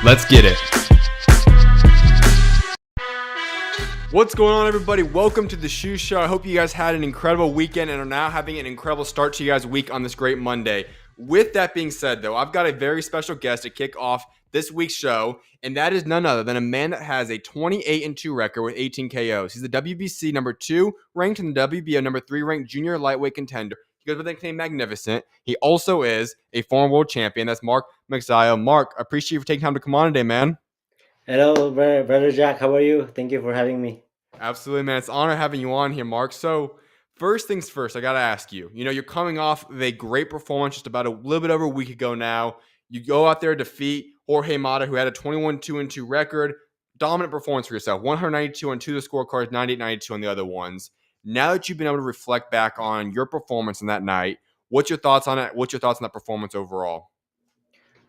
Let's get it. What's going on, everybody? Welcome to the SchuZ Show. I hope you guys had an incredible weekend and are now having an incredible start to you guys' week on this great Monday. With that being said, though, I've got a very special guest to kick off this week's show, and that is none other than a man that has a 28-2 record with 18 KOs. He's the WBC number 2 ranked and the WBO number 3 ranked junior lightweight contender. He goes by the nickname Magnificent. He also is a former world champion. That's Mark Magsayo. Mark, I appreciate you for taking time to come on today, man. Hello, brother Jack. How are you? Thank you for having me. Absolutely, man. It's an honor having you on here, Mark. So, first things first, I got to ask you. You're coming off of a great performance just about a little bit over a week ago now. You go out there, defeat Jorge, who had a 21-2-2 record. Dominant performance for yourself. 192 on two of the scorecards, 98-92 on the other ones. Now that you've been able to reflect back on your performance on that night, what's your thoughts on it? What's your thoughts on that performance overall?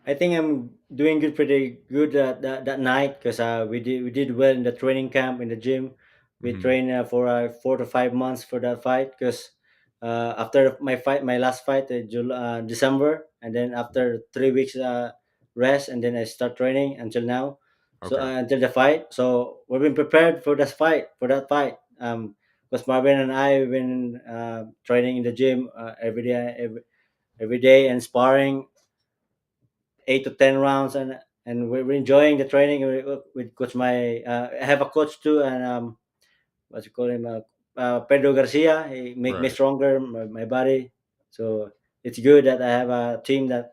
I think I'm doing good, pretty good that night because we did well in the training camp in the gym. We Mm-hmm. trained for 4 to 5 months for that fight because after my last fight, December, and then after 3 weeks rest, and then I start training until now. So Okay. until the fight, so we've been prepared for that fight. Because Marvin and I have been training in the gym every day and sparring 8 to 10 rounds, and we're enjoying the training with coach. I have a coach too, and what you call him, Pedro Garcia. He make me Right. stronger, my body. So it's good that I have a team to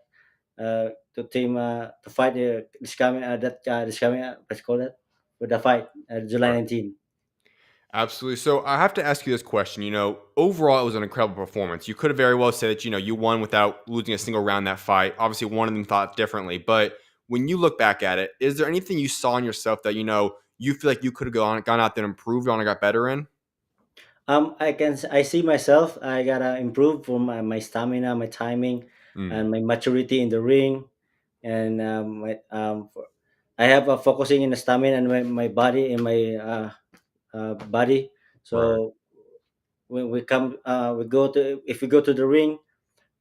fight this coming what's called that with the fight July Right. 19. Absolutely. So I have to ask you this question. Overall, it was an incredible performance. You could have very well said that, you won without losing a single round that fight. Obviously, one of them thought differently. But when you look back at it, is there anything you saw in yourself that, you feel like you could have gone out there and improved on and got better in? I see myself. I gotta improve for my stamina, my timing, Mm, and my maturity in the ring, and I have a focusing in the stamina and my body in my body. right. So when we go to if we go to the ring,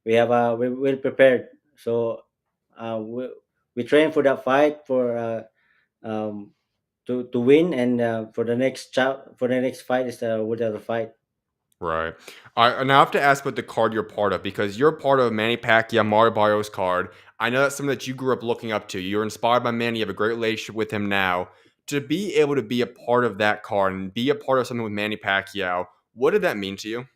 we're well prepared. So we train for that fight um, to win, and for the next fight is the whatever fight. Right. All right. Now I have to ask about the card you're part of because you're part of Manny Pacquiao, Mario Barrios card. I know that's something that you grew up looking up to. You're inspired by Manny. You have a great relationship with him now. To be able to be a part of that card and be a part of something with Manny Pacquiao, what did that mean to you?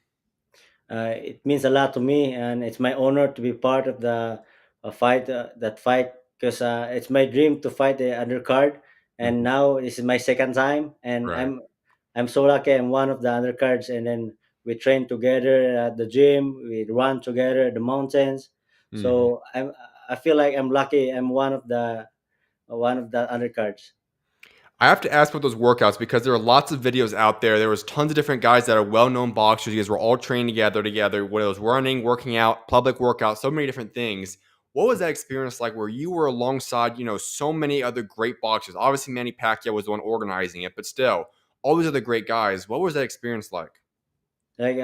It means a lot to me, and it's my honor to be part of the that fight because it's my dream to fight the undercard, and Mhm. now this is my second time, and Right. I'm so lucky. I'm one of the undercards, and then we train together at the gym. We run together at the mountains. Mhm. So I feel like I'm lucky. I'm one of the undercards. I have to ask about those workouts because there are lots of videos out there. There was tons of different guys that are well-known boxers. You guys were all trained together, whether it was running, working out, public workouts, so many different things. What was that experience like where you were alongside, so many other great boxers? Obviously, Manny Pacquiao was the one organizing it, but still, all these other great guys. What was that experience like? Like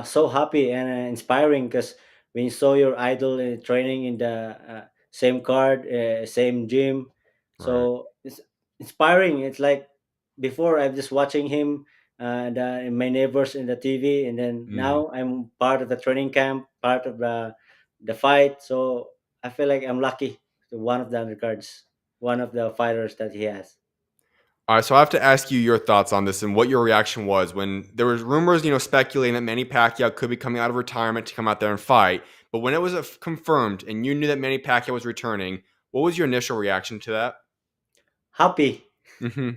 so happy and inspiring because when you saw your idol training in the same gym, Right. so it's inspiring. It's like before I'm just watching him and my neighbors in the TV, and then Mhm. now I'm part of the training camp, part of the fight. So I feel like I'm lucky to one of the undercards, one of the fighters that he has. All right, so I have to ask you your thoughts on this and what your reaction was when there was rumors, speculating that Manny Pacquiao could be coming out of retirement to come out there and fight. But when it was confirmed and you knew that Manny Pacquiao was returning, what was your initial reaction to that? Happy Hmm.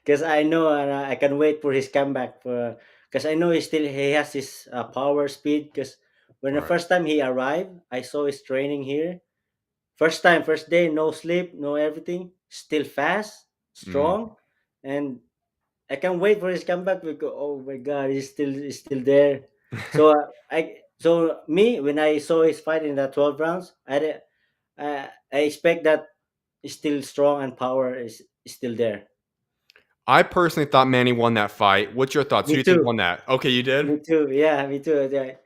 because I know, and I can wait for his comeback. For because I know he has his power speed. Because when the Right. first time he arrived, I saw his training here. First day, no sleep, no everything. Still fast, Mm. strong, and I can't wait for his comeback. Because oh my God, he's still there. So me when I saw his fight in the 12 rounds, I expect that he's still strong and power is still there. I personally thought Manny won that fight. What's your thoughts? Who Me do you think too. won that? Okay, you did? Me too. Yeah, me too. Yeah.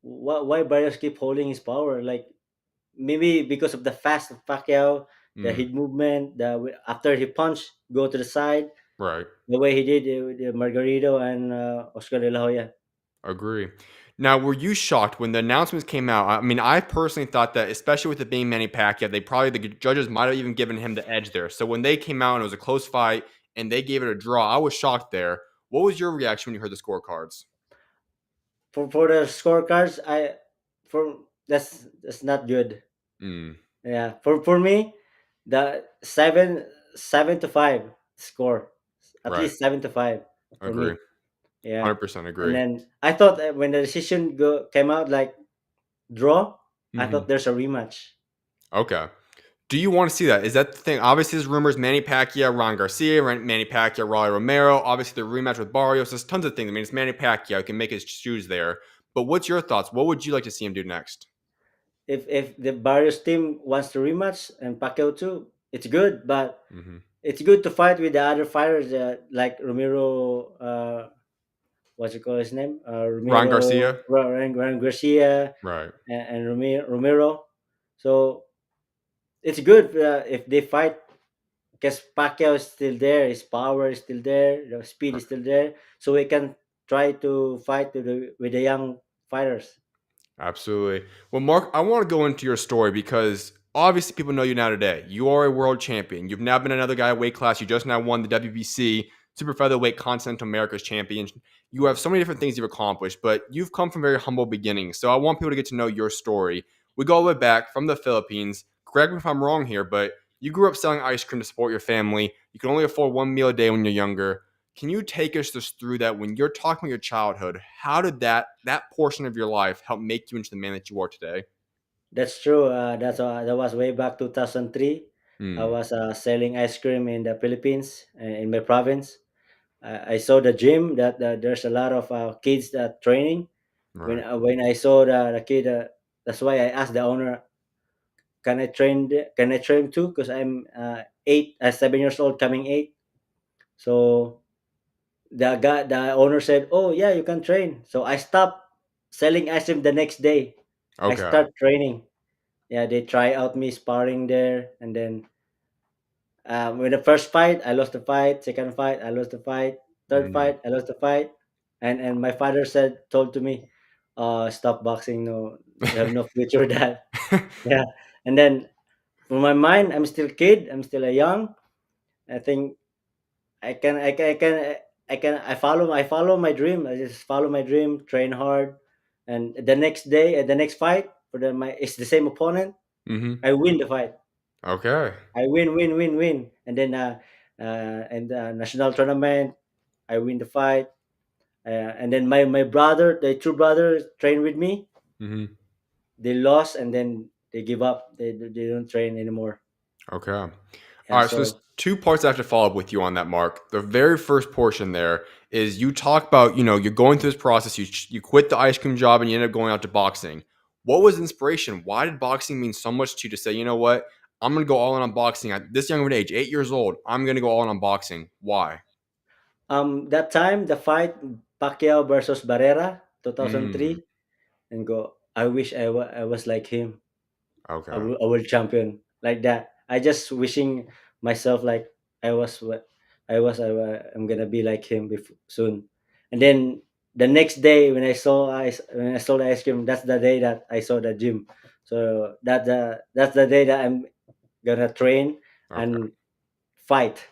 Why Barrios keep holding his power? Like maybe because of the fast of Pacquiao, the Mm, head movement, after he punched, go to the side, right. the way he did with the Margarito and Oscar De La Hoya. Agree. Now, were you shocked when the announcements came out? I mean, I personally thought that, especially with it being Manny Pacquiao, the judges might have even given him the edge there. So when they came out and it was a close fight and they gave it a draw, I was shocked there. What was your reaction when you heard the scorecards? For the scorecards, for that's not good. Mm, Yeah, for me, the 7-5 score, at right. least 7-5 for Agree. me. Yeah, 100% and agree. then I thought that when the decision came out like draw, I thought Hmm. there's a rematch. Okay. Do you want to see that? Is that the thing? Obviously, there's rumors Manny Pacquiao, Ron Garcia, Manny Pacquiao, Rolly Romero. Obviously, the rematch with Barrios. There's tons of things. I mean, it's Manny Pacquiao. He can make his shoes there. But what's your thoughts? What would you like to see him do next? If the Barrios team wants to rematch and Pacquiao too, it's good, but Hmm. it's good to fight with the other fighters like Romero. What's it called his name? Ron Garcia? Ryan Garcia Right. and Romero. So it's good if they fight because Pacquiao is still there, his power is still there, the speed is still there, so we can try to fight with the young fighters. Absolutely. Well, Mark, I want to go into your story because obviously people know you now today. You are a world champion. You've now been another guy weight class. You just now won the WBC Super Featherweight Continental America's champion. You have so many different things you've accomplished, but you've come from very humble beginnings. So I want people to get to know your story. We go all the way back from the Philippines. Correct me if I'm wrong here, but you grew up selling ice cream to support your family. You can only afford one meal a day when you're younger. Can you take us just through that when you're talking about your childhood? How did that portion of your life help make you into the man that you are today? That's true. That was way back 2003. I Mm, was selling ice cream in the Philippines, in my province. I saw the gym that there's a lot of kids that training. right. When I saw the kid, that's why I asked the owner, Can I train too? Because I'm 7 years old, coming 8. So the owner said, "Oh yeah, you can train." So I stopped selling ice cream the next day. I Okay. start training. Yeah, they try out me sparring there, and then with the first fight, I lost the fight. Second fight, I lost the fight. Third Mm. fight, I lost the fight. And my father told to me, "Stop boxing. No, you have no future with that." Yeah, and then for my mind, I'm still kid. I'm still a young. I think I follow my dream. I just follow my dream, train hard, and the next day, the next fight for it's the same opponent. Hmm. I win the fight. Okay. I win, and then and the national tournament, I win the fight. And then my brother, the two brothers, train with me. Hmm. They lost, and then they give up. They don't train anymore. Okay. All Yeah, right. So there's so two parts I have to follow up with you on that, Mark. The very first portion there is you talk about, you're going through this process. You quit the ice cream job and you end up going out to boxing. What was the inspiration? Why did boxing mean so much to you to say, you know what? I'm going to go all in on boxing at this young of an age, 8 years old. I'm going to go all in on boxing. Why? that time the fight Pacquiao versus Barrera Mm, 2003, and go. I wish I was like him, okay. a world champion like that. I just wishing myself like I was what I'm gonna be like him soon. And then the next day when I saw the ice cream, that's the day that I saw the gym. So that's the day that I'm gonna train Okay. and fight.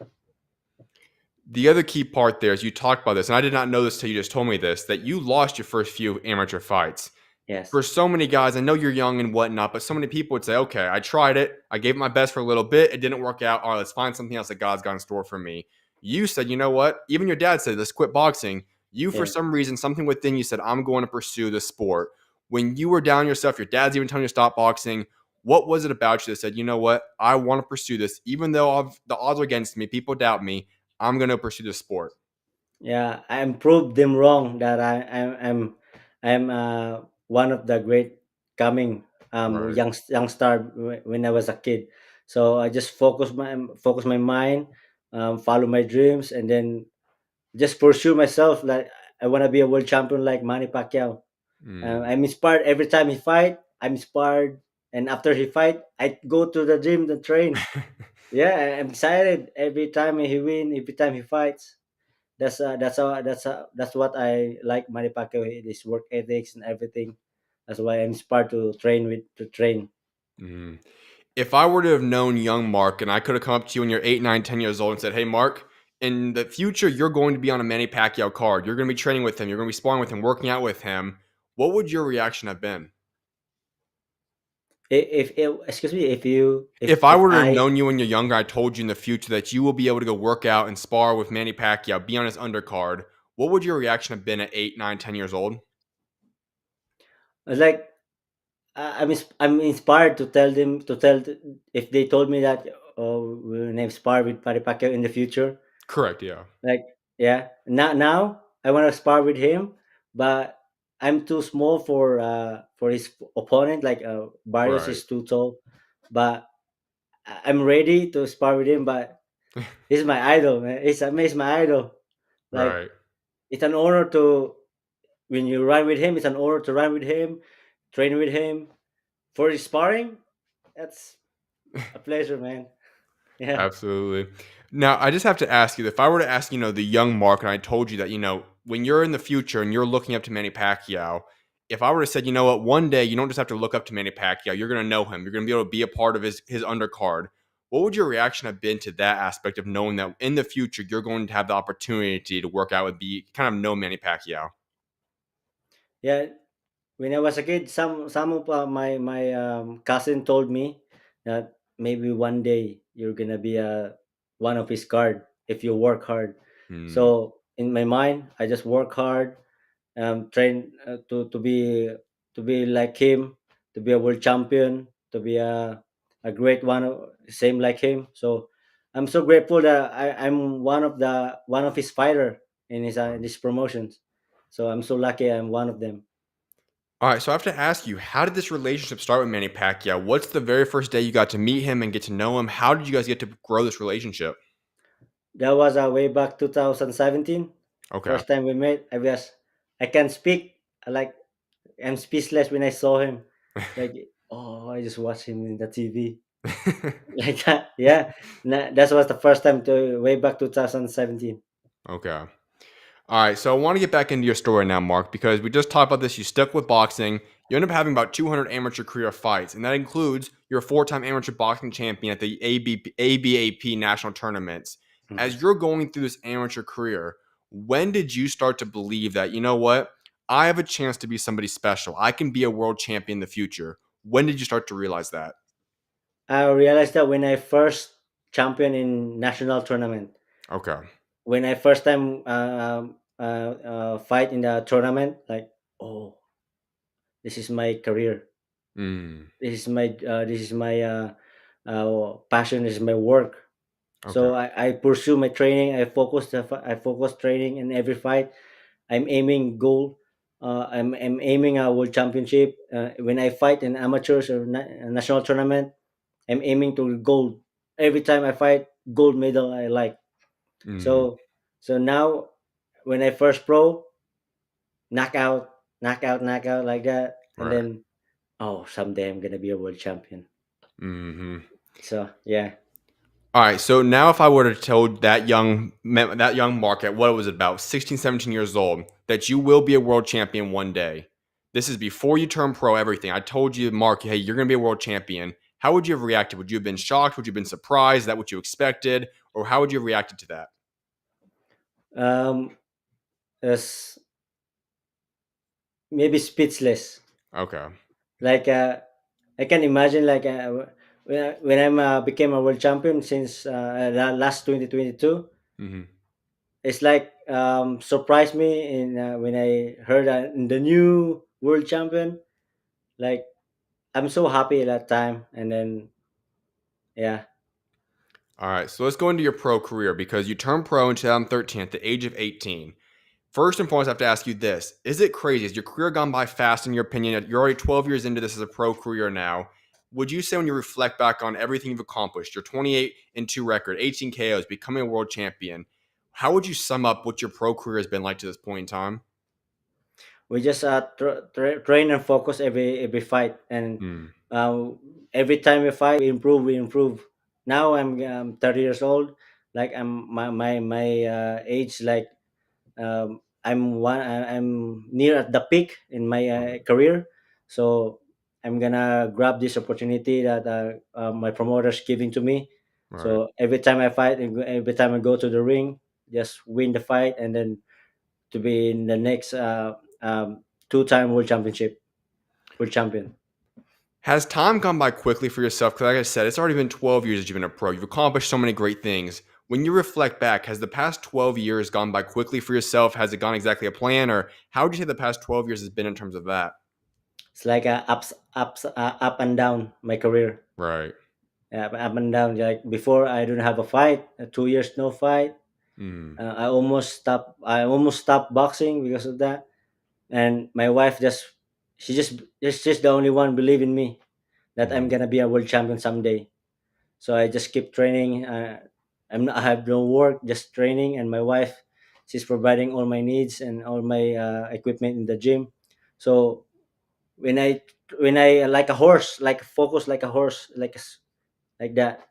The other key part there is you talked about this, and I did not know this till you just told me this, that you lost your first few amateur fights. Yes. For so many guys, I know you're young and whatnot, but so many people would say, okay, I tried it. I gave it my best for a little bit. It didn't work out. All right, let's find something else that God's got in store for me. You said, you know what? Even your dad said, let's quit boxing. You, for Yeah. some reason, something within you said, I'm going to pursue the sport. When you were down yourself, your dad's even telling you to stop boxing. What was it about you that said, you know what? I want to pursue this. Even though the odds are against me, people doubt me. I'm going to pursue this sport. Yeah, I proved them wrong that I'm one of the great coming Right. young star when I was a kid. So I just focus my mind, follow my dreams, and then just pursue myself. Like I want to be a world champion like Manny Pacquiao. Mm, I'm inspired every time he fight. I'm inspired and after he fight, I go to the gym to train. Yeah, I'm excited every time he win, every time he fights. That's what I like Manny Pacquiao, his work ethics and everything. That's why I'm inspired to train. Mhm. If I were to have known young Mark and I could have come up to you when you're 8, 9, 10 years old and said, "Hey, Mark, in the future, you're going to be on a Manny Pacquiao card. You're going to be training with him. You're going to be sparring with him, working out with him." What would your reaction have been? If excuse me, If I if were to have I known you when you're younger, I told you in the future that you will be able to go work out and spar with Manny Pacquiao, be on his undercard, what would your reaction have been at 8, 9, 10 years old? was like, I'm inspired to tell them to tell if they told me that, oh, we're gonna spar with Manny Pacquiao in the future. Correct, yeah. Like, yeah, now I want to spar with him, but I'm too small for his opponent. Like, Barrios Right. is too tall, but I'm ready to spar with him. But he's my idol, man. He's my idol. Like, Right. it's an honor to when you run with him. It's an honor to run with him, train with him for his sparring. That's a pleasure, man. Yeah. Absolutely. Now, I just have to ask you, if I were to ask, the young Mark, and I told you that, when you're in the future and you're looking up to Manny Pacquiao, if I were to said, you know what, one day you don't just have to look up to Manny Pacquiao, you're going to know him. You're going to be able to be a part of his undercard. What would your reaction have been to that aspect of knowing that in the future you're going to have the opportunity to work out with, be kind of know Manny Pacquiao? Yeah, when I was a kid, some of my cousin told me that maybe one day you're gonna be a one of his guard if you work hard. Hmm. So in my mind, I just work hard, train to be like him, to be a world champion, to be a great one, same like him. So I'm so grateful that I'm one of his fighter in his promotions. So I'm so lucky I'm one of them. All right, so I have to ask you, how did this relationship start with Manny Pacquiao? What's the very first day you got to meet him and get to know him? How did you guys get to grow this relationship? That was way back 2017. Okay. First time we met. I can speak. Like, I'm speechless when I saw him. Like, oh, I just watched him in the TV. Like that. Yeah. That was the first time to way back 2017. Okay. All right, so I want to get back into your story now, Mark, because we just talked about this. You stuck with boxing. You end up having about 200 amateur career fights, and that includes your four-time amateur boxing champion at the ABAP national tournaments. Mhm. As you're going through this amateur career, when did you start to believe that, you know what, I have a chance to be somebody special? I can be a world champion in the future. When did you start to realize that? I realized that when I first champion in national tournament, Okay. when I first time fight in the tournament, like, oh, this is my career. Mm, This is my passion. This is my work. okay. So I pursue my training. I focus training in every fight. I'm aiming goal. I'm aiming a world championship. When I fight in amateurs or national tournament, I'm aiming to gold. Every time I fight, gold medal. I like. Mm, So so now, when I first pro, knockout, knockout like that, and right. then, oh, someday I'm gonna be a world champion. Hmm. So yeah. All right, so now if I were to tell that young Mark at what was it, about 16, 17 years old, that you will be a world champion one day. This is before you turn pro, everything. I told you, Mark, hey, you're going to be a world champion. How would you have reacted? Would you have been shocked? Would you have been surprised? Is that what you expected? Or how would you have reacted to that? Um, as maybe speechless. Okay. Like, I can imagine, like, when I'm became a world champion since last 2022. Hmm. It's like, surprised me in when I heard in the new world champion. Like, I'm so happy at that time, and then, yeah. All right, so let's go into your pro career because you turned pro in 2013 at the age of 18. First and foremost, I have to ask you this. Is it crazy? Has your career gone by fast in your opinion? You're already 12 years into this as a pro career now. Would you say when you reflect back on everything you've accomplished, your 28-2 record, 18 KOs, becoming a world champion, how would you sum up what your pro career has been like to this point in time? We just train and focus every fight, and Hmm. uh, every time we fight, we improve, we improve. Now I'm 30 years old. Like my age, like I'm near at the peak in my career. So I'm gonna grab this opportunity that my promoters giving to me. Right. So every time I fight, and every time I go to the ring, just win the fight, and then to be in the next two-time world champion. Has time gone by quickly for yourself? Because, like I said, it's already been 12 years that you've been a pro. You've accomplished so many great things. When you reflect back, has the past 12 years gone by quickly for yourself? Has it gone exactly a plan? Or how would you say the past 12 years has been in terms of that? It's like up and down my career. Right. Up and down. Like before, I don't have a fight. 2 years no fight. Mm, I almost stopped boxing because of that. And my wife she's just the only one believe in me that I'm mm, gonna be a world champion someday. So I just keep training. I have no work, just training, and my wife, she's providing all my needs and all my equipment in the gym. So when I like a horse, like focus like a horse, like that.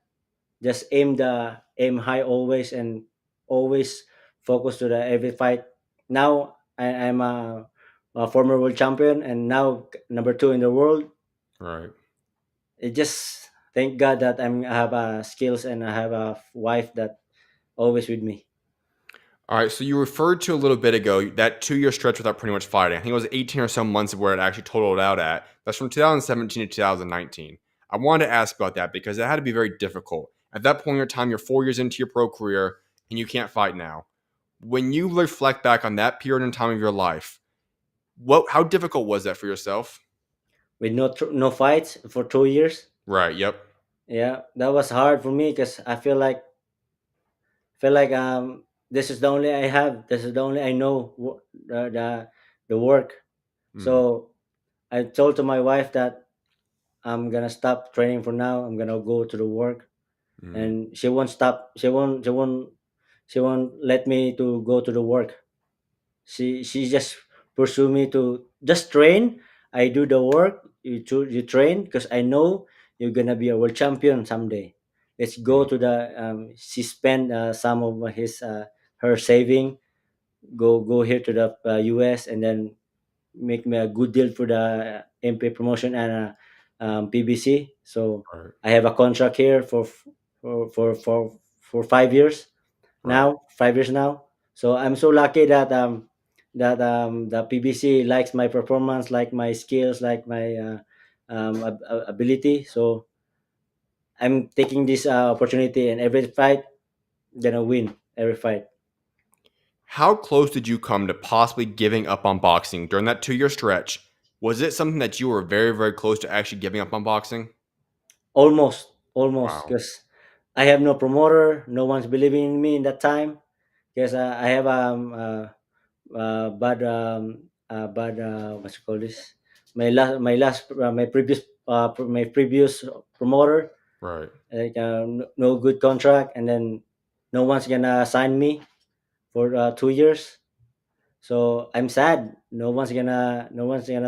Just aim high always, and always focus to the every fight. Now I'm a former world champion, and now number two in the world. right. It just thank God that I have skills, and I have a wife that always with me. All right. So you referred to a little bit ago that 2 year stretch without pretty much fighting. I think it was 18 or so months of where it actually totaled out at. That's from 2017 to 2019. I wanted to ask about that because it had to be very difficult. At that point in your time, you're 4 years into your pro career and you can't fight now. When you reflect back on that period in time of your life, how difficult was that for yourself? With no fights for 2 years. Right. Yep. Yeah, that was hard for me because I feel like this is the only I have. This is the only I know the work. Mm, So I told to my wife that I'm gonna stop training for now. I'm gonna go to the work, mm, and she won't stop. She won't let me to go to the work. She just pursue me to just train. I do the work. You train because I know you're gonna be a world champion someday. Let's go mm, to the. She spent some of her saving. Go here to the U.S. and then make me a good deal for the MP promotion and PBC. So right. I have a contract here for 5 years Right. now. 5 years now. So I'm so lucky that the PBC likes my performance, like my skills, like my ability. So I'm taking this opportunity, and every fight gonna win every fight. How close did you come to possibly giving up on boxing during that 2 year stretch? Was it something that you were very, very close to actually giving up on boxing? Almost, Wow. because I have no promoter. No one's believing in me in that time because I have bad what you call this, my previous promoter, Right. like no good contract, and then no one's gonna sign me for 2 years. So I'm sad. No one's gonna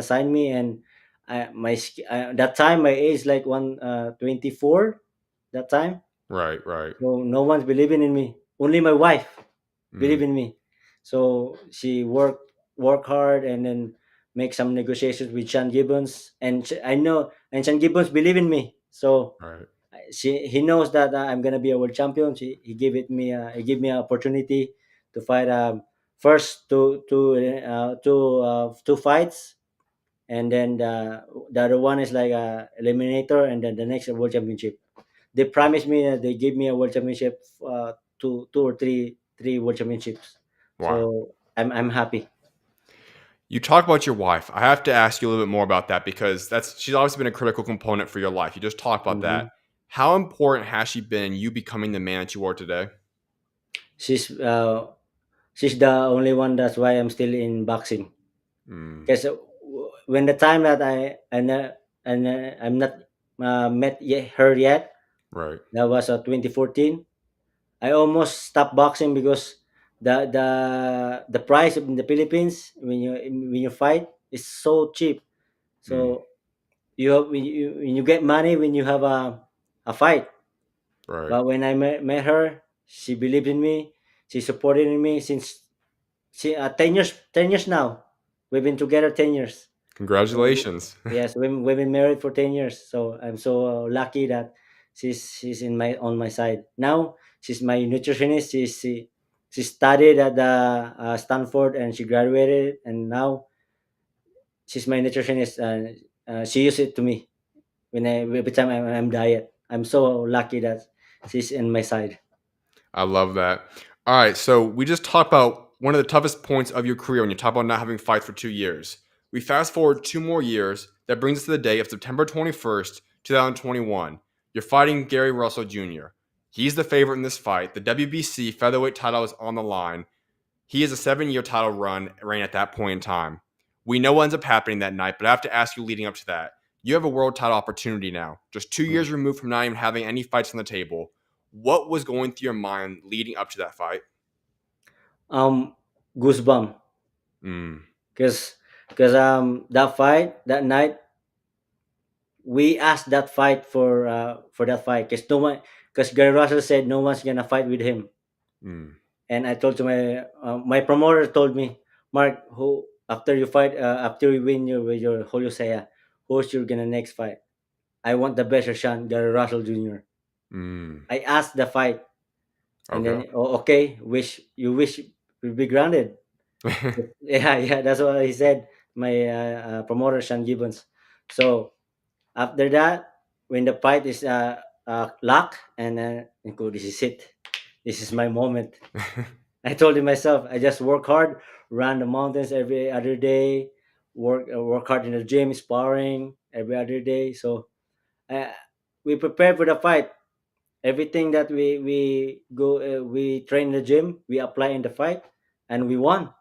sign me, and that time my age like 24 that time. Right. Right. So no one's believing in me. Only my wife Mm, believe in me. So she work hard, and then make some negotiations with Sean Gibbons, and I know, and Sean Gibbons believe in me. So right. he knows that I'm gonna be a world champion. He gave me an opportunity to fight first two fights, and then the other one is like a eliminator, and then the next world championship. They promised me that they give me a world championship, two or three world championships. Wow. So I'm happy. You talk about your wife. I have to ask you a little bit more about that because she's obviously been a critical component for your life. You just talked about that. Mhm. How important has she been in you becoming the man that you are today? She's uh, she's the only one. That's why I'm still in boxing. Mm, Because when the time that I'm not met her yet, right. that was 2014. I almost stopped boxing because the price in the Philippines when you fight is so cheap. Mm, So when you get money when you have a fight. Right. But when I met her, she believed in me. She supported in me since 10 years now. We've been together 10 years. So Congratulations. yes, we've been married for 10 years. So I'm so lucky that she's in my on my side now. She's my nutritionist. She studied at the Stanford and she graduated, and now she's my nutritionist. And she used it to me every time I'm diet. I'm so lucky that she's in my side. I love that. All right, so we just talked about one of the toughest points of your career when you talk about not having fights for 2 years. We fast forward 2 more years. That brings us to the day of September 21st, 2021. You're fighting Gary Russell Jr. He's the favorite in this fight. The WBC featherweight title is on the line. He has a 7 year title reign at that point in time. We know what ends up happening that night, but I have to ask you leading up to that. You have a world title opportunity now, just 2 years Mm. removed from not even having any fights on the table. What was going through your mind leading up to that fight? Um, Goosebump, Mm, because that fight that night we asked that fight for that fight because no one because Gary Russell said no one's gonna fight with him. mm, And I told to my promoter told me, Mark, who after you fight after you win with your Holyosea, who's your gonna next fight? I want the best shot, Gary Russell Jr. mm. I asked the fight, and Okay. then okay, wish will be granted. Yeah, yeah, that's what he said. My promoter Sean Gibbons. So after that, when the fight is locked, and go, this is it. This is my moment. I told him myself, I just work hard, run the mountains every other day, work hard in the gym, sparring every other day. So uh, we prepare for the fight. Everything that we train in the gym, we apply in the fight, and we won.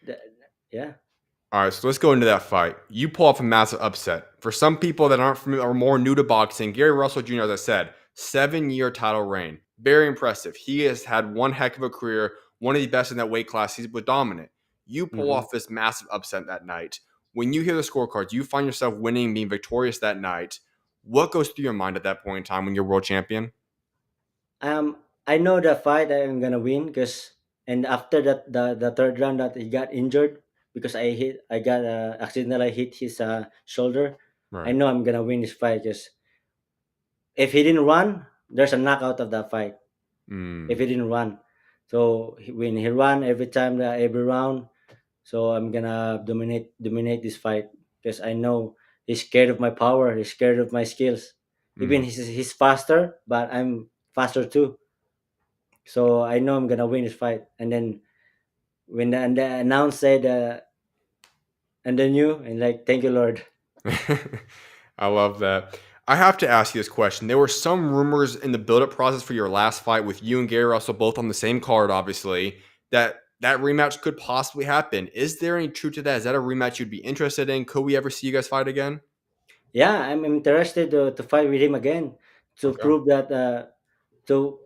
The- yeah. All right, so let's go into that fight. You pull off a massive upset. For some people that aren't familiar or more new to boxing, Gary Russell Jr., as I said, 7 year title reign. Very impressive. He has had one heck of a career, one of the best in that weight class. He was dominant. You pull Hmm. off this massive upset that night. When you hear the scorecards, you find yourself winning, being victorious that night. What goes through your mind at that point in time when you're world champion? I know the fight I'm gonna win because, and after that the third round that he got injured because I got accidentally hit his shoulder. I Right. know I'm gonna win this fight because if he didn't run, there's a knockout of that fight. If Mm, he didn't run, so when he run every time every round, so I'm gonna dominate this fight because I know he's scared of my power. He's scared of my skills. Even mm. he's faster, but I'm faster too. So I know I'm gonna win this fight. And then when the announce said and then you and like thank you Lord. I love that. I have to ask you this question. There were some rumors in the build-up process for your last fight with you and Gary Russell both on the same card, obviously, that rematch could possibly happen. Is there any truth to that? Is that a rematch you'd be interested in? Could we ever see you guys fight again? Yeah, I'm interested to fight with him again to Okay. prove that.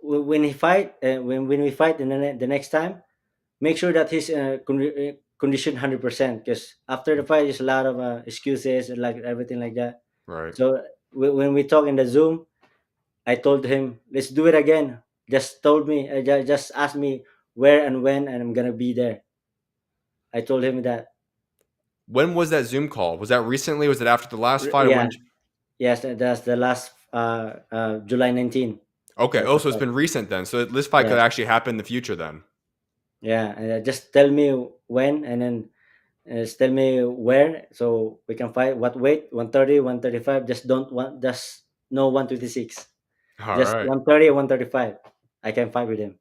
When he fight when we fight in the next time, make sure that he's conditioned 100% because after the fight there's a lot of excuses and like everything like that. Right. So when we talk in the Zoom, I told him, let's do it again. Just told me, just ask me where and when, and I'm gonna be there. I told him that. When was that Zoom call? Was that recently? Was it after the last fight? Or Yeah, when? yes, that's the last July 19. Okay. That's Oh, the so it's fight. been recent then. So this fight could Yes, actually happen in the future then. yeah, and just tell me when, and then tell me where, so we can fight. What weight? 130, 135. Just don't want just no 126. All Just right. 130 or 135. I can fight with him.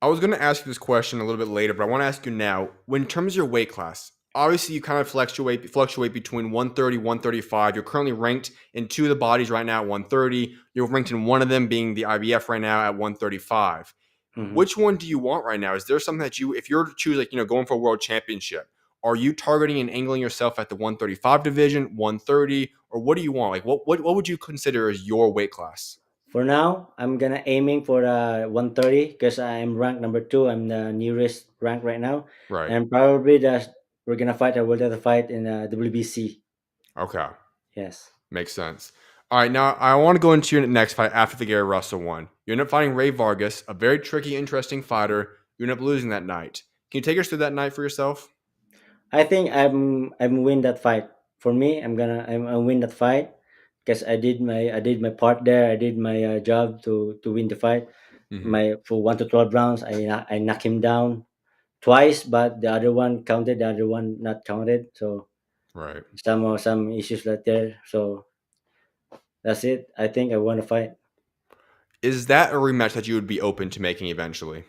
I was going to ask you this question a little bit later, but I want to ask you now. When in terms of your weight class, obviously you kind of fluctuate between 130, 135. You're currently ranked in two of the bodies right now at 130. You're ranked in one of them being the IBF right now at 135. Hmm. Which one do you want right now? Is there something that you, if you're to choose, like, going for a world championship, are you targeting and angling yourself at the 135 division, 130, or what do you want? Like, what would you consider as your weight class? For now, I'm gonna aiming for 130 because I'm ranked number two. I'm the nearest rank right now, Right. and probably that we're gonna fight. I will have to fight in WBC. Okay. Yes. Makes sense. All right, now I want to go into your next fight after the Gary Russell one. You end up fighting Ray Vargas, a very tricky, interesting fighter. You end up losing that night. Can you take us through that night for yourself? I think I'm win that fight. For me, I'm win that fight because I did my part there. I did my job to win the fight. Hmm. My for 1 to 12 rounds, I knock him down twice, but the other one counted. The other one not counted. So Right. some issues right there. So that's it. I think I won the fight. Is that a rematch that you would be open to making eventually?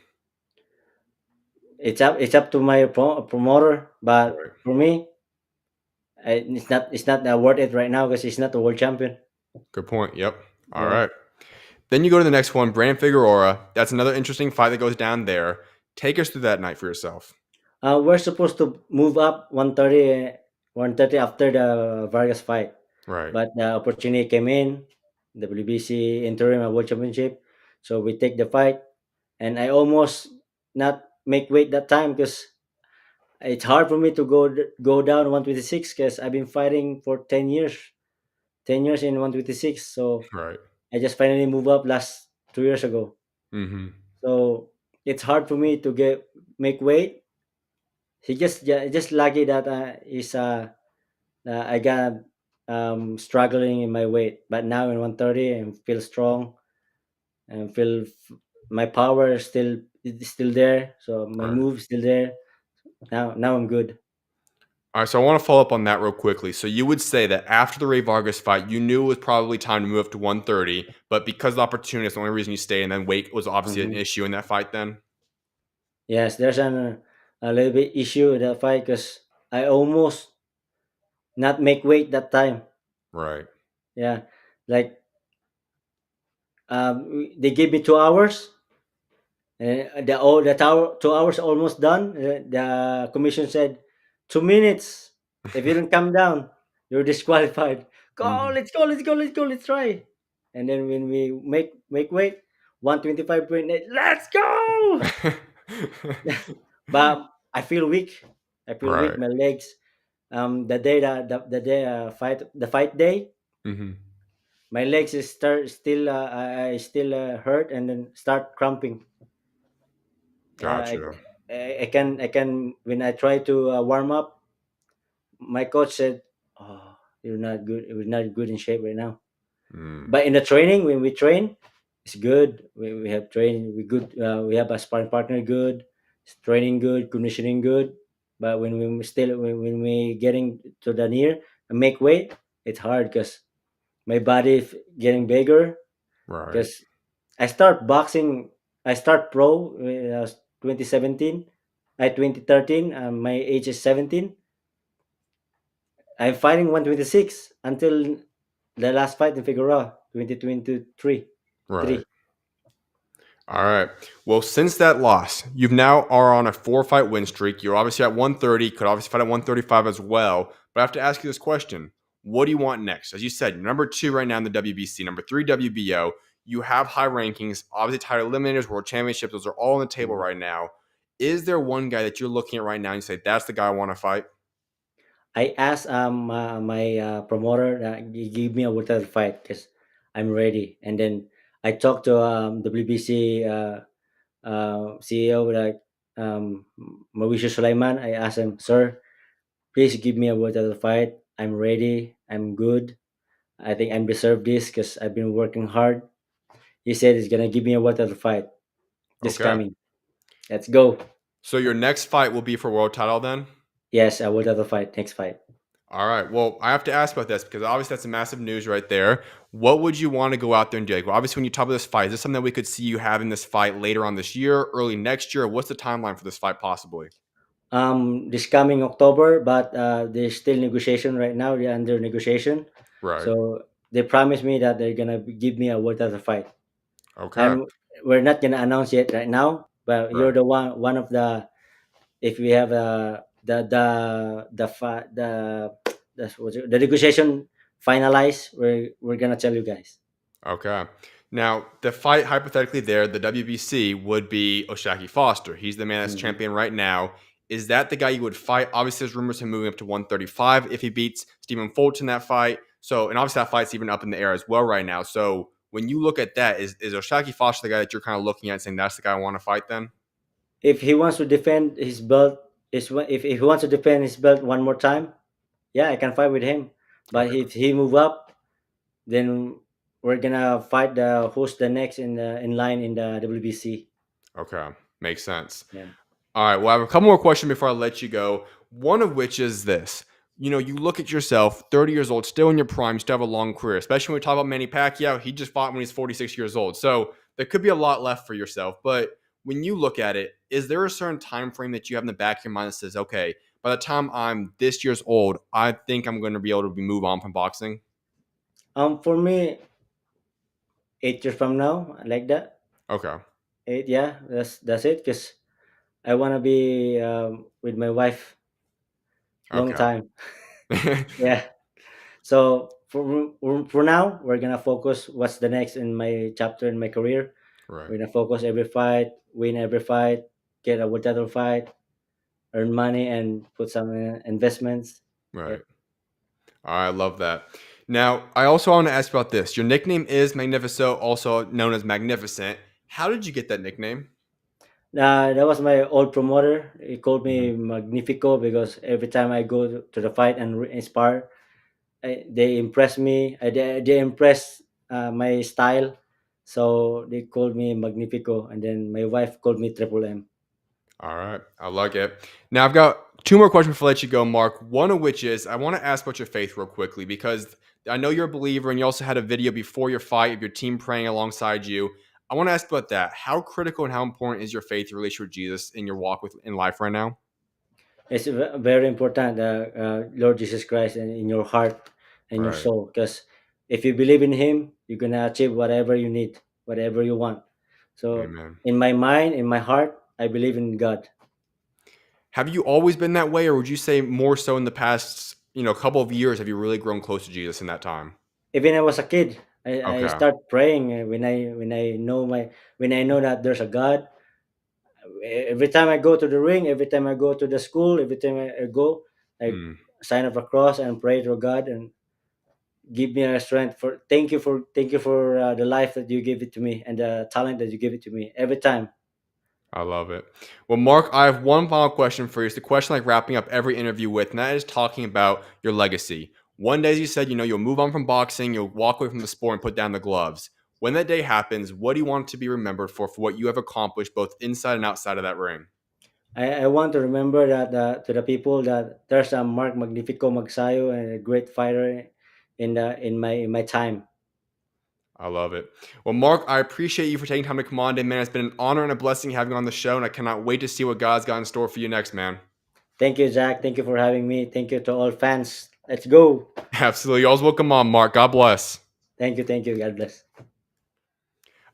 It's up to my promoter, but Right. for me, it's not worth it right now because he's not the world champion. Good point. Yep. All Yeah. right. Then you go to the next one, Brand Figueroa. That's another interesting fight that goes down there. Take us through that night for yourself. We're supposed to move up 130 after the Vargas fight, Right. but the opportunity came in, WBC interim world championship. So we take the fight, and I almost not make weight that time because it's hard for me to go down 126 because I've been fighting for 10 years, 10 years in 126. So Right. I just finally move up last 2 years ago. Mm-hmm. So it's hard for me to get make weight. Just lucky that I got struggling in my weight, but now in 130 and feel strong and my power is still there. So my Right. move is still there. Now I'm good. All right, so I want to follow up on that real quickly. So you would say that after the Ray Vargas fight, you knew it was probably time to move up to 130, but because of the opportunity, it's the only reason you stayed, and then weight was obviously an Hmm. issue in that fight then? Yes, there's a little bit issue with that fight because I almost not make weight that time. Right. Yeah, like they gave me 2 hours. The 2 hours almost done. The commission said 2 minutes. If you don't come down, you're disqualified. Go, Mhm. let's go, let's go, let's go, let's try. And then when we make weight, 125.8, let's go. But I feel weak. I feel weak. Right. My legs. The day the fight day, Mhm. my legs is start still I still hurt and then start cramping. Yeah, Gotcha. I can when I try to warm up, my coach said, "Oh, you're not good. You're not good in shape right now." Mm. But in the training, when we train, it's good. We have training. We good. We have a sparring partner. Good. It's training good. Conditioning good. But when we getting to the near and make weight, it's hard because my body is getting bigger. Right. Because I start boxing. I start pro when I was 2017. 2013. My age is 17. I'm fighting 126 until the last fight in Figueroa 2023. Right. Three. All right. Well, since that loss, you've now are on a 4-fight win streak. You're obviously at 130. Could obviously fight at 135 as well. But I have to ask you this question: what do you want next? As you said, you're number 2 right now in the WBC, number 3 WBO. You have high rankings, obviously title eliminators, world championships. Those are all on the table Mhm. right now. Is there one guy that you're looking at right now and you say that's the guy I want to fight? I asked my promoter that he give me a water fight because I'm ready. And then I talked to WBC CEO like Mauricio Sulaiman. I asked him, "Sir, please give me a water fight. I'm ready. I'm good. I think I'm deserve this because I've been working hard." He said he's gonna give me a water fight this Okay. coming. Let's go. So your next fight will be for world title then? Yes, a water fight. Next fight. All right. Well, I have to ask about this because obviously that's a massive news right there. What would you want to go out there and do? Like, well, obviously, when you talk about this fight, is this something that we could see you having this fight later on this year, early next year? What's the timeline for this fight possibly? This coming October, but there's still negotiation right now. They're under negotiation, Right. so they promised me that they're gonna give me a word of the fight. Okay. I'm We're not gonna announce yet right now, but you're Right. the one of the if we have the negotiation finalized, we're gonna tell you guys. Okay. Now, the fight hypothetically there, the WBC would be Oshaki Foster. He's the man that's Mhm. champion right now. Is that the guy you would fight? Obviously, there's rumors of him moving up to 135 if he beats Stephen Fulton in that fight. So, and obviously that fight's even up in the air as well right now. So when you look at that, is Oshaki Foster the guy that you're kind of looking at saying that's the guy I want to fight then? If he wants to defend his belt, if he wants to defend his belt one more time, yeah, I can fight with him. But Okay. if he move up, then we're gonna fight the who's the next in line in the WBC. Okay. Makes sense. Yeah. All right. Well, I have a couple more questions before I let you go. One of which is this. You look at yourself, 30 years old, still in your prime, you still have a long career, especially when we talk about Manny Pacquiao. He just fought when he's 46 years old. So there could be a lot left for yourself. But when you look at it, is there a certain time frame that you have in the back of your mind that says, okay, by the time I'm this years old, I think I'm going to be able to move on from boxing? For me, 8 years from now, I like that. Okay. Eight, yeah, that's it. Cause I wanna be with my wife long Okay. time. Yeah. So for now, we're gonna focus what's the next in my chapter in my career. Right. We're gonna focus every fight, win every fight, get a world title fight, earn money, and put some investments. Right. Yep. I love that. Now, I also want to ask about this. Your nickname is Magnifico, also known as Magnificent. How did you get that nickname? That was my old promoter. He called Mhm. me Magnifico because every time I go to the fight and inspire, they impress me. They impress my style, so they called me Magnifico, and then my wife called me Triple M. All right. I like it. Now, I've got two more questions before I let you go, Mark. One of which is I want to ask about your faith real quickly because I know you're a believer and you also had a video before your fight of your team praying alongside you. I want to ask about that. How critical and how important is your faith, your relationship with Jesus in your walk in life right now? It's very important, Lord Jesus Christ, in your heart and your Right. soul. Because if you believe in Him, you're gonna achieve whatever you need, whatever you want. So, Amen. in my mind, in my heart, I believe in God. Have you always been that way, or would you say more so in the past, couple of years, have you really grown close to Jesus in that time? Even I was a kid, I Okay. start praying when I know that there's a God. Every time I go to the ring, every time I go to the school, every time I go, I Hmm. sign up a cross and pray to God and give me a strength for thank you for the life that you give it to me and the talent that you give it to me every time. I love it. Well, Mark, I have one final question for you. It's the question like wrapping up every interview with, and that is talking about your legacy. One day, as you said, you'll move on from boxing, you'll walk away from the sport and put down the gloves. When that day happens, what do you want to be remembered for what you have accomplished both inside and outside of that ring? I want to remember that to the people that there's a Mark Magnifico Magsayo and a great fighter in my time. I love it. Well, Mark, I appreciate you for taking time to come on today, man. It's been an honor and a blessing having you on the show, and I cannot wait to see what God's got in store for you next, man. Thank you, Jack. Thank you for having me. Thank you to all fans. Let's go. Absolutely. You always welcome on, Mark. God bless. Thank you. Thank you. God bless.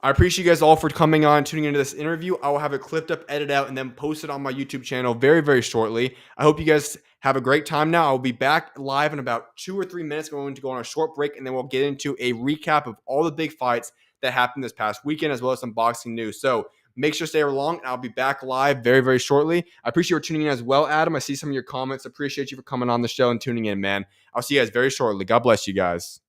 I appreciate you guys all for coming on, tuning into this interview. I will have it clipped up, edited out, and then posted on my YouTube channel very, very shortly. I hope you guys have a great time now. I'll be back live in about 2 or 3 minutes. We're going to go on a short break, and then we'll get into a recap of all the big fights that happened this past weekend, as well as some boxing news. So make sure to stay along, and I'll be back live very, very shortly. I appreciate you tuning in as well, Adam. I see some of your comments. Appreciate you for coming on the show and tuning in, man. I'll see you guys very shortly. God bless you guys.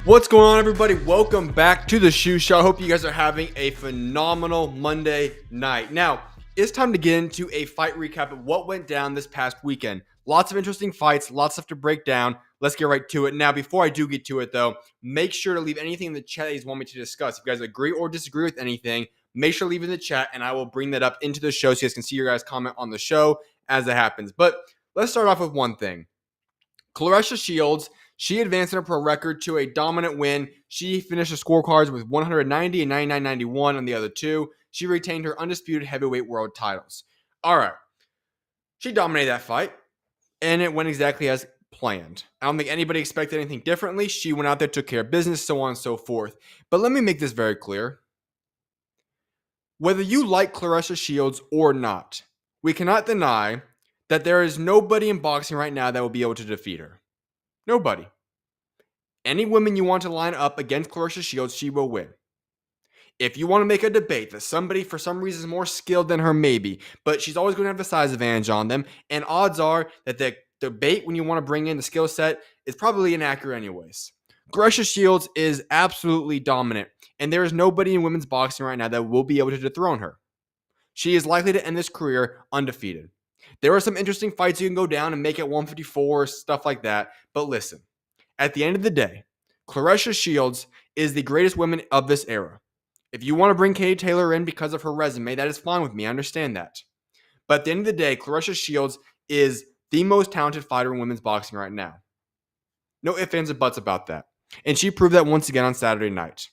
What's going on, everybody? Welcome back to the SchuZ Show. I hope you guys are having a phenomenal Monday night. Now, it's time to get into a fight recap of what went down this past weekend. Lots of interesting fights, lots of stuff to break down. Let's get right to it. Now, before I do get to it, though, make sure to leave anything in the chat that you want me to discuss. If you guys agree or disagree with anything, make sure to leave it in the chat, and I will bring that up into the show so you guys can see your guys' comment on the show as it happens. But let's start off with one thing. Claressa Shields, she advanced in her pro record to a dominant win. She finished the scorecards with 190 and 99.91 on the other two. She retained her undisputed heavyweight world titles. All right. She dominated that fight, and it went exactly as planned. I don't think anybody expected anything differently. She went out there, took care of business, so on and so forth. But let me make this very clear. Whether you like Claressa Shields or not, we cannot deny that there is nobody in boxing right now that will be able to defeat her. Nobody. Any women you want to line up against Claressa Shields, she will win. If you want to make a debate that somebody for some reason is more skilled than her, maybe, but she's always going to have the size advantage on them, and odds are that the debate when you want to bring in the skill set is probably inaccurate anyways. Claressa Shields is absolutely dominant, and there is nobody in women's boxing right now that will be able to dethrone her. She is likely to end this career undefeated. There are some interesting fights you can go down and make it 154, stuff like that. But listen, at the end of the day, Claressa Shields is the greatest woman of this era. If you want to bring Katie Taylor in because of her resume, that is fine with me. I understand that. But at the end of the day, Claressa Shields is the most talented fighter in women's boxing right now. No ifs, ands, and buts about that. And she proved that once again on Saturday night.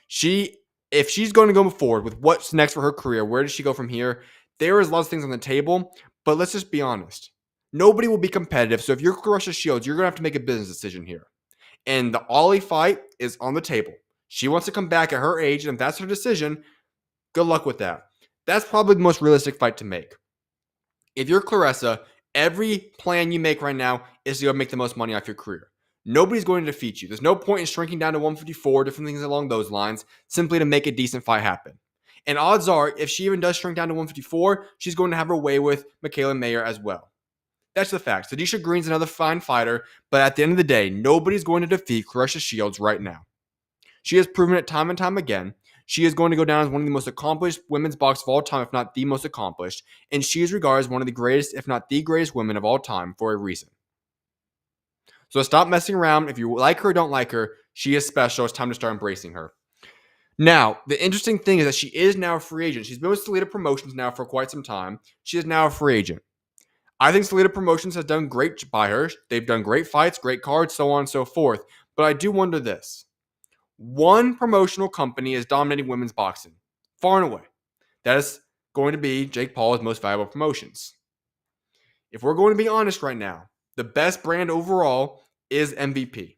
If she's going to go forward with what's next for her career, where does she go from here? There is lots of things on the table. But let's just be honest. Nobody will be competitive. So if you're Claressa Shields, you're going to have to make a business decision here. And the Ollie fight is on the table. She wants to come back at her age, and if that's her decision, good luck with that. That's probably the most realistic fight to make. If you're Claressa, every plan you make right now is to go make the most money off your career. Nobody's going to defeat you. There's no point in shrinking down to 154, different things along those lines, simply to make a decent fight happen. And odds are, if she even does shrink down to 154, she's going to have her way with Michaela Mayer as well. That's the fact. Sadisha Green's another fine fighter, but at the end of the day, nobody's going to defeat Claressa Shields right now. She has proven it time and time again. She is going to go down as one of the most accomplished women's boxers of all time, if not the most accomplished, and she is regarded as one of the greatest, if not the greatest women of all time for a reason. So stop messing around. If you like her or don't like her, she is special. It's time to start embracing her. Now, the interesting thing is that she is now a free agent. She's been with Salida Promotions now for quite some time. She is now a free agent. I think Salida Promotions has done great by her. They've done great fights, great cards, so on and so forth. But I do wonder this. One promotional company is dominating women's boxing, far and away. That is going to be Jake Paul's most valuable promotions. If we're going to be honest right now, the best brand overall is MVP.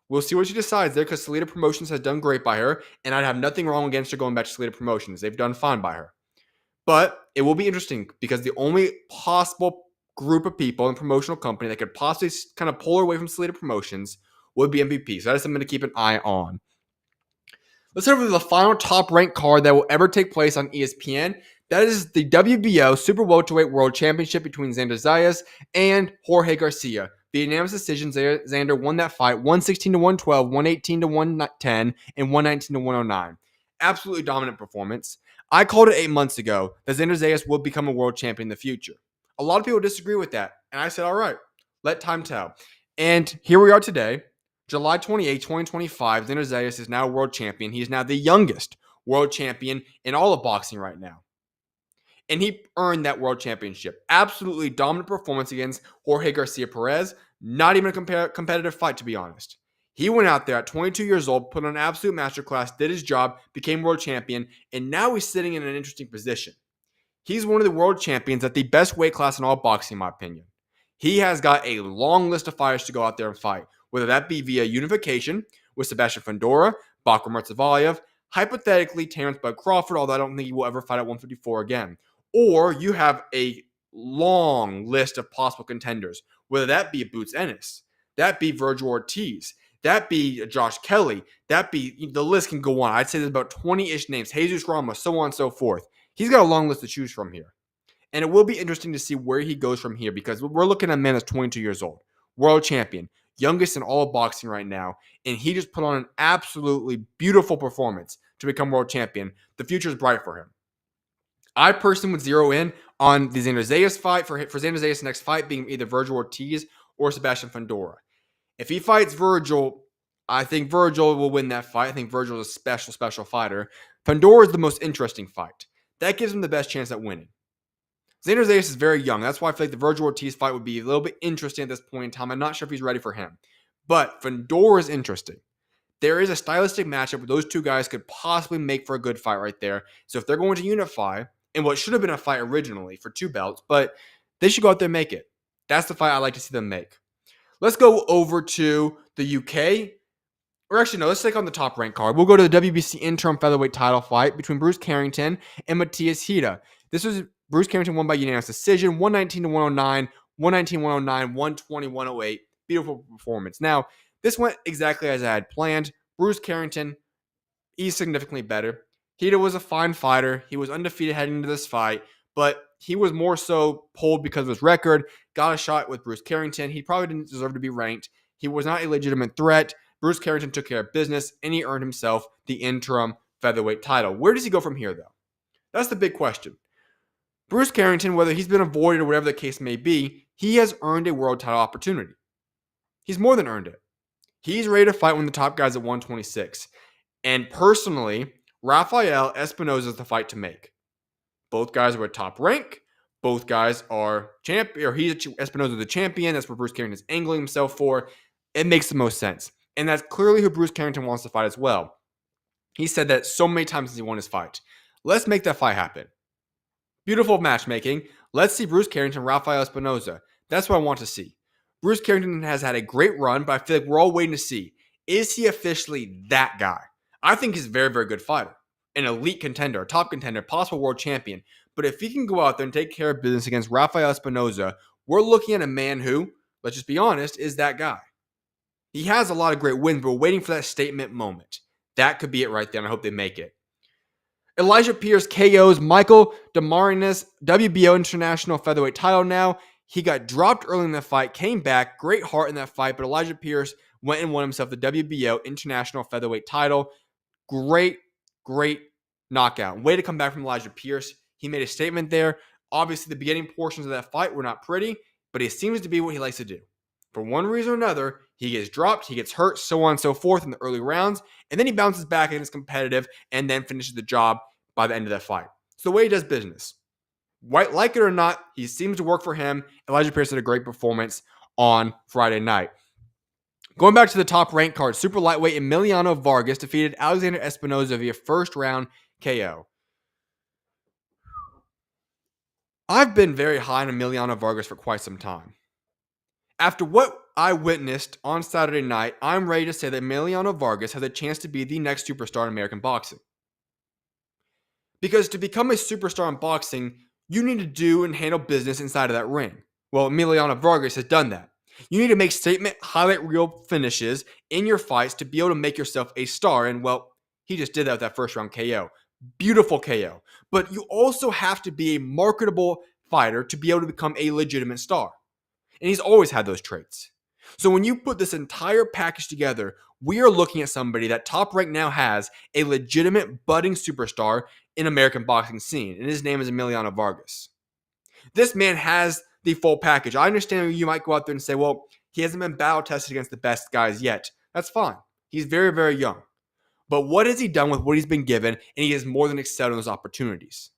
We'll see what she decides there because Salida Promotions has done great by her, and I'd have nothing wrong against her going back to Salida Promotions. They've done fine by her. But it will be interesting because the only possible group of people in a promotional company that could possibly kind of pull her away from Salida Promotions would be MVP. So that is something to keep an eye on. Let's head over to the final top-ranked card that will ever take place on ESPN. That is the WBO Super Welterweight World Championship between Xander Zayas and Jorge Garcia. The unanimous decision, Xander won that fight 116 to 112, 118 to 110, and 119 to 109. Absolutely dominant performance. I called it 8 months ago that Xander Zayas will become a world champion in the future. A lot of people disagree with that, and I said, all right, let time tell. And here we are today, July 28, 2025. Xander Zayas is now a world champion. He is now the youngest world champion in all of boxing right now. And he earned that world championship. Absolutely dominant performance against Jorge Garcia Perez. Not even a competitive fight, to be honest. He went out there at 22 years old, put on an absolute masterclass, did his job, became world champion, and now he's sitting in an interesting position. He's one of the world champions at the best weight class in all boxing, in my opinion. He has got a long list of fighters to go out there and fight, whether that be via unification with Sebastian Fundora, Bakar Murtzavaliev, hypothetically Terrence Bud Crawford, although I don't think he will ever fight at 154 again. Or you have a long list of possible contenders, whether that be Boots Ennis, that be Virgil Ortiz, that be Josh Kelly, that be, the list can go on. I'd say there's about 20-ish names, Jesus Ramos, so on and so forth. He's got a long list to choose from here. And it will be interesting to see where he goes from here because we're looking at a man that's 22 years old, world champion. youngest in all of boxing right now, and he just put on an absolutely beautiful performance to become world champion. The future is bright for him. I personally would zero in on the Xander Zayas fight for Xander Zayas' next fight being either Virgil Ortiz or Sebastian Fundora. If he fights Virgil, I think Virgil will win that fight. I think Virgil is a special fighter. Fundora is the most interesting fight. That gives him the best chance at winning. Xander Zayas is very young. That's why I feel like the Virgil Ortiz fight would be a little bit interesting at this point in time. I'm not sure if he's ready for him. But Fundora is interesting. There is a stylistic matchup where those two guys could possibly make for a good fight right there. So if they're going to unify, in what should have been a fight originally for 2 belts, but they should go out there and make it. That's the fight I like to see them make. Let's go over to the UK. Or actually, no, let's take on the top ranked card. We'll go to the WBC interim featherweight title fight between Bruce Carrington and Mateus Heita. This was Bruce Carrington won by unanimous decision, 119 to 109, 119 109, 120 108. Beautiful performance. Now, this went exactly as I had planned. Bruce Carrington, he's significantly better. Heita was a fine fighter. He was undefeated heading into this fight, but he was more so pulled because of his record. Got a shot with Bruce Carrington. He probably didn't deserve to be ranked. He was not a legitimate threat. Bruce Carrington took care of business, and he earned himself the interim featherweight title. Where does he go from here, though? That's the big question. Bruce Carrington, whether he's been avoided or whatever the case may be, he has earned a world title opportunity. He's more than earned it. He's ready to fight one of the top guys at 126. And personally, Rafael Espinoza is the fight to make. Both guys are at top rank. Both guys are champion, or Espinoza the champion. That's what Bruce Carrington is angling himself for. It makes the most sense. And that's clearly who Bruce Carrington wants to fight as well. He said that so many times since he won his fight. Let's make that fight happen. Beautiful matchmaking. Let's see Bruce Carrington, Rafael Espinoza. That's what I want to see. Bruce Carrington has had a great run, but I feel like we're all waiting to see. Is he officially that guy? I think he's a very, very good fighter. An elite contender, a top contender, possible world champion. But if he can go out there and take care of business against Rafael Espinoza, we're looking at a man who, let's just be honest, is that guy. He has a lot of great wins, but we're waiting for that statement moment. That could be it right there, and I hope they make it. Elijah Pierce KOs Michael Dasmarinas, WBO International Featherweight title now. He got dropped early in the fight, came back, great heart in that fight, but Elijah Pierce went and won himself the WBO International Featherweight title. Great knockout. Way to come back from Elijah Pierce. He made a statement there. Obviously, the beginning portions of that fight were not pretty, but it seems to be what he likes to do. For one reason or another, he gets dropped, he gets hurt, so on and so forth in the early rounds, and then he bounces back and is competitive and then finishes the job by the end of that fight. It's the way he does business. Like it or not, he seems to work for him. Elijah Pierce had a great performance on Friday night. Going back to the top ranked card, super lightweight Emiliano Vargas defeated Alexander Espinoza via first round KO. I've been very high on Emiliano Vargas for quite some time. After what I witnessed on Saturday night, I'm ready to say that Emiliano Vargas has a chance to be the next superstar in American boxing. Because to become a superstar in boxing, you need to do and handle business inside of that ring. Well, Emiliano Vargas has done that. You need to make statement, highlight reel finishes in your fights to be able to make yourself a star. And, well, he just did that with that first round KO. Beautiful KO. But you also have to be a marketable fighter to be able to become a legitimate star. And he's always had those traits. So when you put this entire package together, we are looking at somebody that Top Rank now has a legitimate budding superstar in American boxing scene. And his name is Emiliano Vargas. This man has the full package. I understand you might go out there and say, well, he hasn't been battle tested against the best guys yet. That's fine. He's very, very young. But what has he done with what he's been given? And he has more than excelled in those opportunities.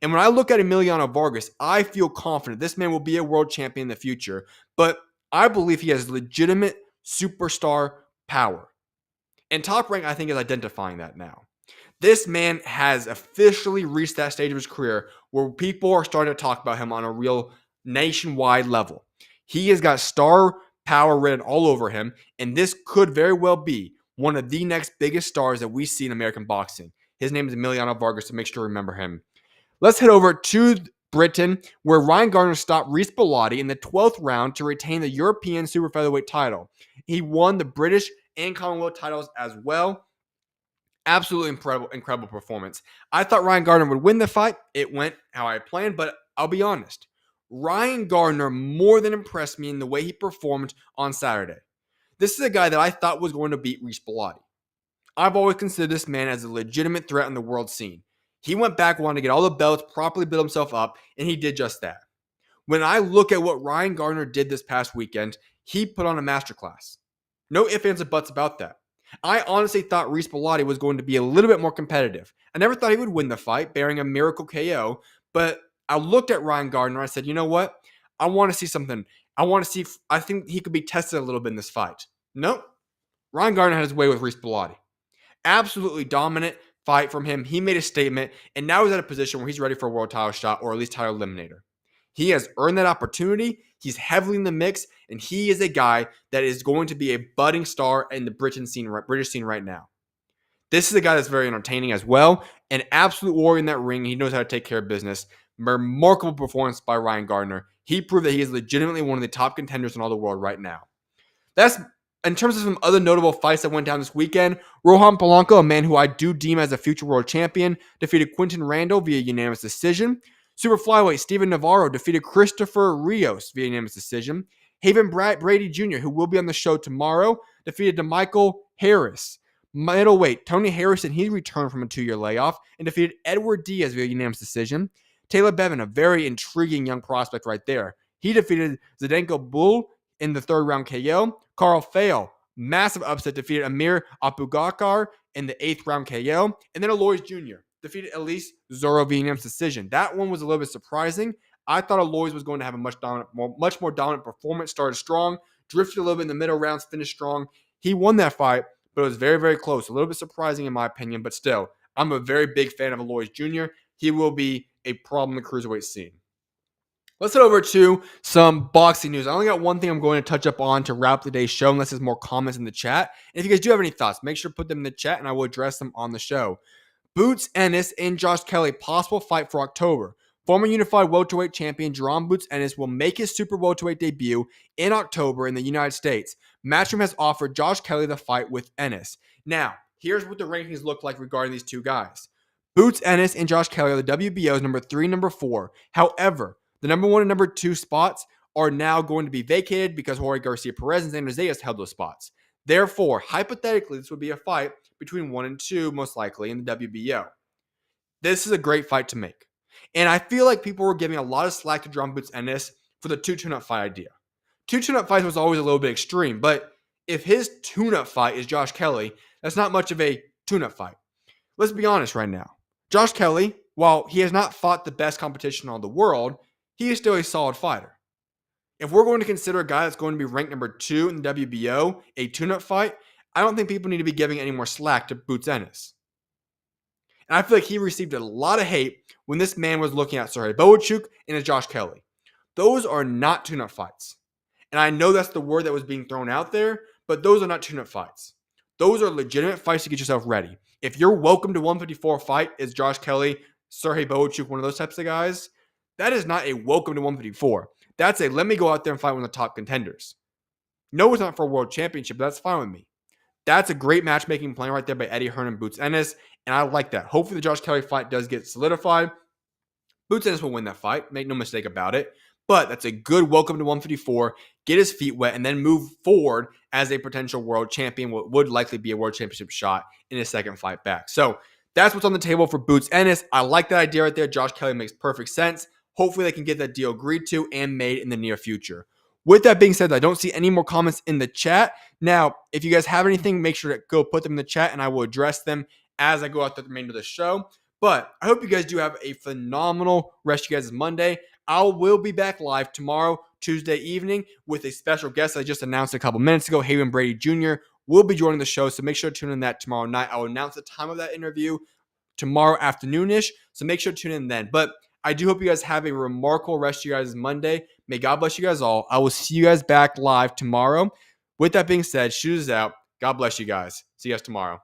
And when I look at Emiliano Vargas, I feel confident this man will be a world champion in the future. But I believe he has legitimate superstar power. And Top Rank, I think, is identifying that now. This man has officially reached that stage of his career where people are starting to talk about him on a real nationwide level. He has got star power written all over him, and this could very well be one of the next biggest stars that we see in American boxing. His name is Emiliano Vargas, so make sure to remember him. Let's head over to Britain, where Ryan Garner stopped Reece Bellotti in the 12th round to retain the European super featherweight title. He won the British and Commonwealth titles as well. Absolutely incredible performance. I thought Ryan Garner would win the fight. It went how I planned, but I'll be honest. Ryan Garner more than impressed me in the way he performed on Saturday. This is a guy that I thought was going to beat Reece Bellotti. I've always considered this man as a legitimate threat on the world scene. He went back, wanted to get all the belts, properly build himself up, and he did just that. When I look at what Ryan Garner did this past weekend, he put on a masterclass. No ifs, ands, or buts about that. I honestly thought Reece Bellotti was going to be a little bit more competitive. I never thought he would win the fight, bearing a miracle KO, but I looked at Ryan Gardner and I said, you know what? I want to see something. I think he could be tested a little bit in this fight. Nope. Ryan Gardner had his way with Reece Bellotti. Absolutely dominant fight from him. He made a statement, and now he's at a position where he's ready for a world title shot or at least title eliminator. He has earned that opportunity. He's heavily in the mix, and he is a guy that is going to be a budding star in the British scene right now. This is a guy that's very entertaining as well. An absolute warrior in that ring. He knows how to take care of business. Remarkable performance by Ryan Gardner. He proved that he is legitimately one of the top contenders in all the world right now. That's in terms of some other notable fights that went down this weekend. Rohan Polanco, a man who I do deem as a future world champion, defeated Quinton Randall via unanimous decision. Super flyweight Steven Navarro defeated Christopher Rios via unanimous decision. Haven Brady Jr., who will be on the show tomorrow, defeated DeMichael Harris. Middleweight Tony Harrison, he returned from a 2-year layoff and defeated Edward Diaz via unanimous decision. Taylor Bevan, a very intriguing young prospect right there. He defeated Zdenko Bull in the 3rd round KO. Carl Fail, massive upset, defeated Amir Abubakar in the 8th round KO. And then Alois Jr. defeated Elise Zorro via unanimous decision. That one was a little bit surprising. I thought Alois was going to have a much more dominant performance. Started strong, drifted a little bit in the middle rounds, finished strong. He won that fight, but it was very, very close. A little bit surprising in my opinion, but still, I'm a very big fan of Alois Jr. He will be a problem in the cruiserweight scene. Let's head over to some boxing news. I only got one thing I'm going to touch up on to wrap today's show, unless there's more comments in the chat. And if you guys do have any thoughts, make sure to put them in the chat, and I will address them on the show. Boots Ennis and Josh Kelly, possible fight for October. Former unified welterweight champion Jerome Boots Ennis will make his super welterweight debut in October in the United States. Matchroom has offered Josh Kelly the fight with Ennis. Now, here's what the rankings look like regarding these two guys. Boots Ennis and Josh Kelly are the WBO's number 3, number 4. However, the number 1 and number 2 spots are now going to be vacated because Jorge Garcia Perez and Xander Zayas held those spots. Therefore, hypothetically, this would be a fight between 1 and 2, most likely, in the WBO. This is a great fight to make. And I feel like people were giving a lot of slack to Jerome Boots Ennis for the 2 tune-up fight idea. 2 tune-up fights was always a little bit extreme, but if his tune-up fight is Josh Kelly, that's not much of a tune-up fight. Let's be honest right now. Josh Kelly, while he has not fought the best competition in the world, he is still a solid fighter. If we're going to consider a guy that's going to be ranked number 2 in the WBO, a tune-up fight, I don't think people need to be giving any more slack to Boots Ennis. And I feel like he received a lot of hate when this man was looking at Sergey Boachuk and a Josh Kelly. Those are not tune-up fights. And I know that's the word that was being thrown out there, but those are not tune-up fights. Those are legitimate fights to get yourself ready. If your welcome to 154 fight is Josh Kelly, Sergey Boachuk, one of those types of guys, that is not a welcome to 154. That's a let me go out there and fight one of the top contenders. No, it's not for a world championship, but that's fine with me. That's a great matchmaking plan right there by Eddie Hearn and Boots Ennis, and I like that. Hopefully the Josh Kelly fight does get solidified. Boots Ennis will win that fight, make no mistake about it. But that's a good welcome to 154, get his feet wet, and then move forward as a potential world champion, what would likely be a world championship shot in his second fight back. So that's what's on the table for Boots Ennis. I like that idea right there. Josh Kelly makes perfect sense. Hopefully they can get that deal agreed to and made in the near future. With that being said, I don't see any more comments in the chat. Now, if you guys have anything, make sure to go put them in the chat and I will address them as I go out the remainder of the show. But I hope you guys do have a phenomenal rest of you guys' Monday. I will be back live tomorrow, Tuesday evening, with a special guest I just announced a couple minutes ago. Haven Brady Jr. will be joining the show, so make sure to tune in that tomorrow night. I will announce the time of that interview tomorrow afternoonish, so make sure to tune in then. But I do hope you guys have a remarkable rest of you guys' Monday. May God bless you guys all. I will see you guys back live tomorrow. With that being said, SchuZ out. God bless you guys. See you guys tomorrow.